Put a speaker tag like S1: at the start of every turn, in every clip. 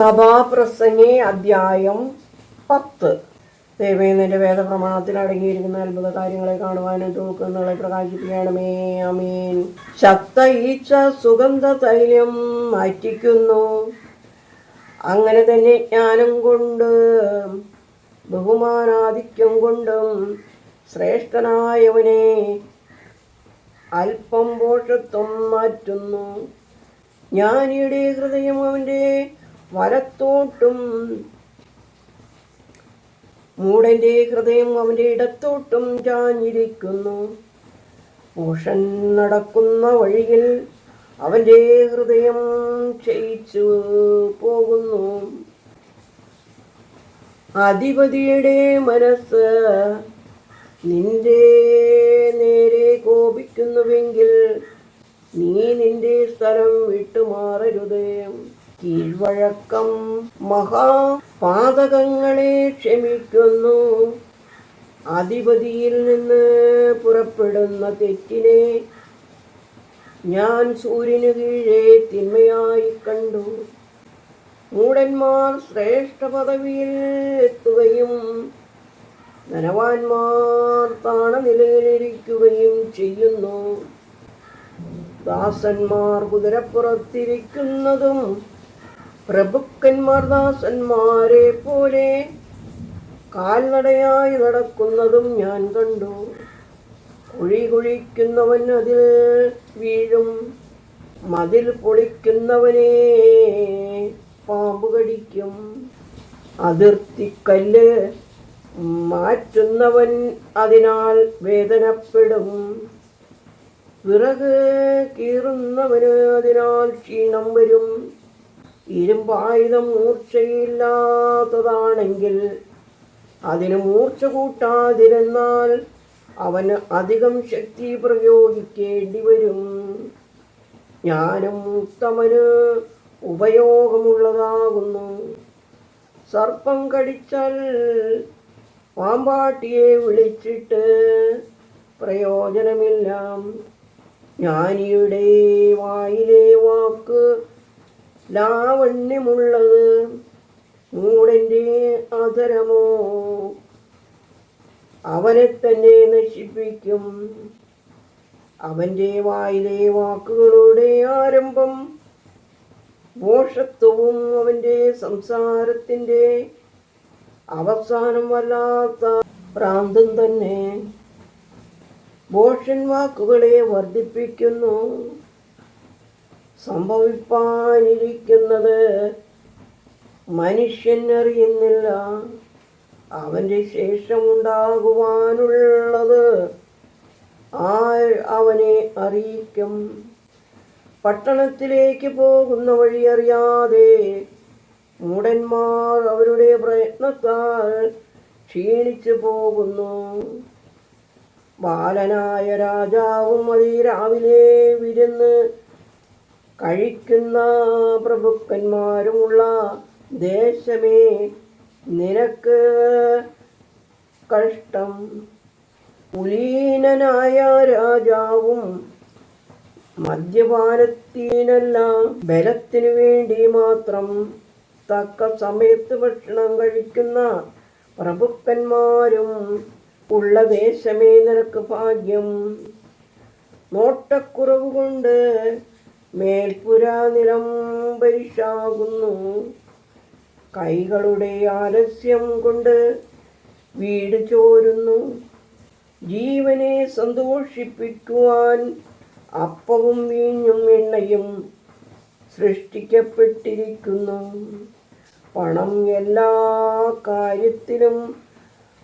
S1: സഭാപ്രസംഗി അധ്യായം 10. ദൈവത്തിന്റെ വേദപ്രമാണത്തിൽ അടങ്ങിയിരിക്കുന്ന അത്ഭുത കാര്യങ്ങളെ കാണുവാനും തൂക്കുന്നകളെ പ്രകാശിപ്പിക്കണമേ. ആമീൻ. ശക്ത ഈച്ച സുഗന്ധ തൈലം മാറ്റിക്കുന്നു. അങ്ങനെ തന്നെ ജ്ഞാനം കൊണ്ട് ബഹുമാനാധിക്യം കൊണ്ടും ശ്രേഷ്ഠനായവനെ അല്പം പോഷത്വം മാറ്റുന്നു. ജ്ഞാനിയുടെ ഹൃദയം അവൻ്റെ വലത്തോട്ടും മൂടന്റെ ഹൃദയം അവൻ്റെ ഇടത്തോട്ടും ചാഞ്ഞിരിക്കുന്നു. ഭൂഷൻ നടക്കുന്ന വഴിയിൽ അവൻ്റെ ഹൃദയം ക്ഷയിച്ചു പോകുന്നു. അധിപതിയുടെ മനസ്സ് നിന്റെ നേരെ കോപിക്കുന്നുവെങ്കിൽ നീ നിന്റെ സ്ഥലം വിട്ടുമാറരുത്. കീഴ്വഴക്കം മഹാപാതകങ്ങളെ ക്ഷമിക്കുന്നു. അധിപതിയിൽ നിന്ന് പുറപ്പെടുന്ന തെറ്റിനെ ഞാൻ സൂര്യനു കീഴെ തിന്മയായി കണ്ടു. മൂഢന്മാർ ശ്രേഷ്ഠ പദവിയിൽ എത്തുകയും ധനവാന്മാർ താണനിലയിലിരിക്കുകയും ചെയ്യുന്നു. ദാസന്മാർ കുതിരപ്പുറത്തിരിക്കുന്നതും പ്രഭുക്കന്മാർ ദാസന്മാരെ പോലെ കാൽനടയായി നടക്കുന്നതും ഞാൻ കണ്ടു. കുഴി കുഴിക്കുന്നവൻ അതിൽ വീഴും. മതിൽ പൊളിക്കുന്നവനെ പാമ്പ് കടിക്കും. അതിർത്തിക്കല്ല് മാറ്റുന്നവൻ അതിനാൽ വേദനപ്പെടും. വിറക് കീറുന്നവന് അതിനാൽ ക്ഷീണം വരും. ഇരുമ്പായുധം മൂർച്ചയില്ലാത്തതാണെങ്കിൽ അതിന് മൂർച്ച കൂട്ടാതിരുന്നാൽ അവന് അധികം ശക്തി പ്രയോഗിക്കേണ്ടി വരും. ജ്ഞാനം ഉത്തമന് ഉപയോഗമുള്ളതാകുന്നു. സർപ്പം കടിച്ചാൽ പാമ്പാട്ടിയെ വിളിച്ചിട്ട് പ്രയോജനമില്ല. ജ്ഞാനിയുടെ വായിലെ വാക്ക് ലാവണ്യമുള്ളത്. മൂഢന്റെ അധരമോ അവനെ തന്നെ നശിപ്പിക്കും. അവൻ്റെ വായിലെ വാക്കുകളുടെ ആരംഭം ഭോഷത്വവും അവൻ്റെ സംസാരത്തിൻ്റെ അവസാനം വല്ലാത്ത ഭ്രാന്തും തന്നെ. ഭോഷൻ വാക്കുകളെ വർദ്ധിപ്പിക്കുന്നു. സംഭവിപ്പാനിരിക്കുന്നത് മനുഷ്യൻ അറിയുന്നില്ല. അവൻ്റെ ശേഷമുണ്ടാകുവാനുള്ളത് അവനെ അറിയിക്കും. പട്ടണത്തിലേക്ക് പോകുന്ന വഴി അറിയാതെ മൂഢന്മാർ അവരുടെ പ്രയത്നത്താൽ ക്ഷീണിച്ചു പോകുന്നു. ബാലനായ രാജാവും അതിരാവിലെ വിരുന്ന് കഴിക്കുന്ന പ്രഭുക്കന്മാരുമുള്ള ദേശമേ നിനക്ക് കഷ്ടം. കുലീനനായ രാജാവും മദ്യപാനത്തിനല്ല ബലത്തിനു വേണ്ടി മാത്രം തക്ക സമയത്ത് ഭക്ഷണം കഴിക്കുന്ന പ്രഭുക്കന്മാരും ഉള്ള ദേശമേ നിനക്ക് ഭാഗ്യം. നോട്ടക്കുറവ് കൊണ്ട് മേൽപ്പുര നിലം പരിശാകുന്നു. കൈകളുടെ ആലസ്യം കൊണ്ട് വീട് ചോരുന്നു. ജീവനെ സന്തോഷിപ്പിക്കുവാൻ അപ്പവും വീഞ്ഞും എണ്ണയും സൃഷ്ടിക്കപ്പെട്ടിരിക്കുന്നു. പണം എല്ലാ കാര്യത്തിലും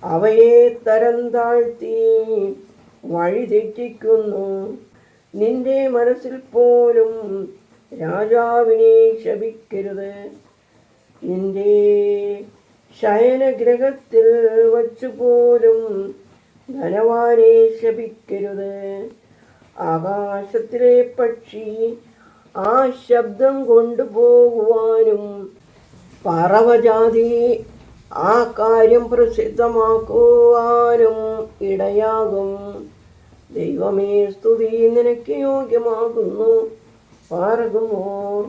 S1: അവയെ തരം താഴ്ത്തി വഴിതെറ്റിക്കുന്നു. നിന്റെ മനസ്സിൽ പോലും രാജാവിനെ ശപിക്കരുത്. നിന്റെ ശയനഗ്രഹത്തിൽ വച്ചുപോലും ധനവാനെ ശപിക്കരുത്. ആകാശത്തിലെ പക്ഷി ആ ശബ്ദം കൊണ്ടുപോകുവാനും പറവജാതി ആ കാര്യം പ്രസിദ്ധമാക്കുവാനും ഇടയാകും. ദൈവമേ, സ്തുതി നിനക്ക് യോഗ്യമാകുന്നു. പാർക്കുമോർ.